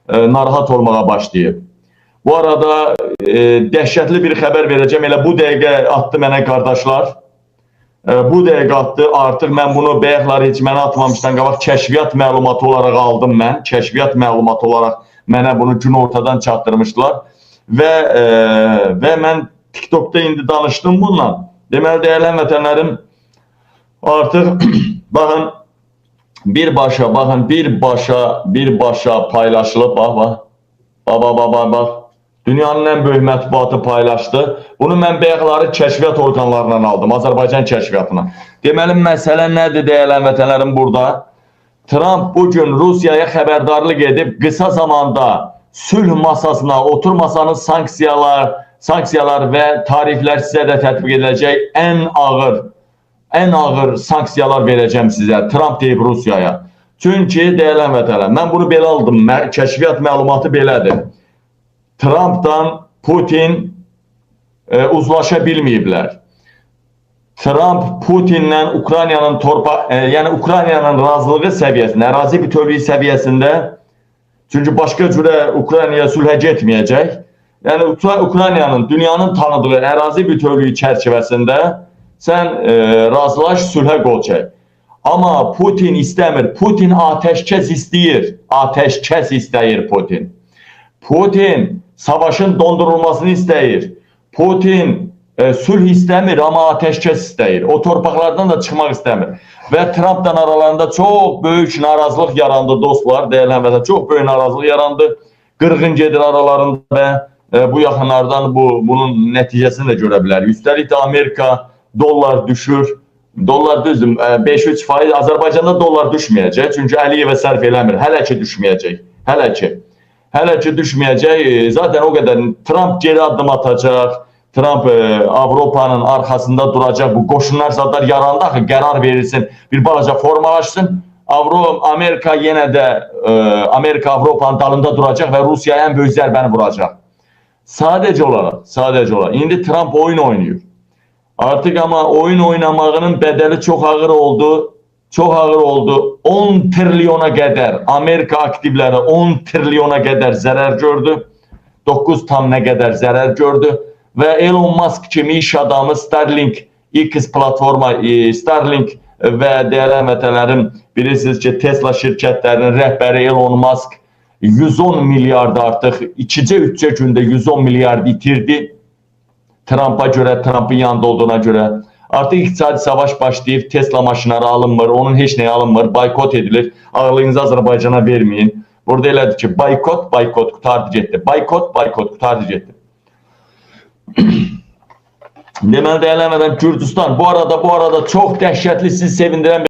narahat olmağa başlayıb. Bu arada dəhşətli bir xəbər verəcəm. Elə bu dəqiqə atdı mənə qardaşlar. Bu dəqiqə atdı. Artıq mən bunu bayaqlar heç mənə atmamışdan qabaq kəşfiyyat məlumatı olaraq aldım mən. Kəşfiyyat məlumatı olaraq mənə bunu gün ortadan çatdırmışdılar. Və mən TikTok'da indi danışdım bununla. Deməli, dəyərli həmvətənlərim, artıq baxın, birbaşa paylaşılıb, bax. Dünyanın ən böyük mətbuatı paylaşdı. Bunu mən bayaqları kəşfiyyat orqanlarından aldım, Azərbaycan kəşfiyyatına. Deməli, məsələ nədir dəyərli həmvətənlərim burada? Trump bugün Rusiyaya xəbərdarlıq edib, qısa zamanda sülh masasına oturmasanız sanksiyalar və tariflər sizə də tətbiq ediləcək ən ağır sanksiyalar verəcəm sizə. Trump deyib Rusiyaya. Çünki dəyərli həmvətənlər, mən bunu belə aldım, kəşfiyyat məlumatı belədir. Trump'dan Putin uzlaşa bilməyiblər. Trump Putin'lə Ukraynanın yəni Ukraynanın razılığı səviyyəsində, ərazi bütövlüyü səviyyəsində, çünki başqa cürə Ukraynaya sülhə getməyəcək. Yəni Ukraynanın, dünyanın tanıdığı ərazi bütövlüyü çərçivəsində sən razılaş, sülhə qol çək. Amma Putin istəmir. Putin atəşkəs istəyir. Atəşkəs istəyir Putin. Putin savaşın dondurulmasını istəyir. Putin sülh istəmir, amma atəşkəs istəyir. O torpaqlardan da çıxmaq istəmir. Və Trump'dan aralarında çox böyük narazılıq yarandı dostlar, dəyərli həmvətənlər. Çox böyük narazılıq yarandı. Qırğın gedir aralarında və bu yaxınlardan bunun nəticəsini də görə bilər. Üstəlik də Amerika dollar düşür. Dollar düzdür, 5-3%. Azərbaycanda dollar düşməyəcək. Çünki Əliyevə sərf eləmir. Hələ ki düşməyəcək. Hələ ki düşməyəcək. Zaten o qədər Trump geri addım atacaq. Trump Avropanın arxasında duracaq. Bu qoşunlar zadlar yarandı axı, qərar verilsin. Bir balaca formalaşsın. Amerika yenə də Amerika Avropanın dalında duracaq və Rusiyaya ən böyük zərbəni vuracaq. Sadəcə olaraq. İndi Trump oyun oynayır. Artıq amma oyun oynamağının bədəli çox ağır oldu. 10 trilyona qədər Amerika aktivləri 10 trilyona qədər zərər gördü. 9 tam nə qədər zərər gördü. Və Elon Musk kimi iş adamı Starlink X platforma, Starlink və dəyərli həmvətənlərim, bilirsiniz ki, Tesla şirkətlərinin rəhbəri Elon Musk 110 milyard artıq 2-3 gündə 110 milyard itirdi. Trump'a görə, Trump'ın yanında olduğuna görə. Artıq iqtisadi savaş başlayıb, Tesla maşınları alınmır, onun heç nəyə alınmır, boykot edilir. Ağırlığınızı Azərbaycana verməyin. Burada elədir ki, boykot, qutardı getdi. Boykot, qutardı getdi. Deməli, dəyərli həmvətənlər, Gürcüstan bu arada çox dəhşətli, sizi sevindirən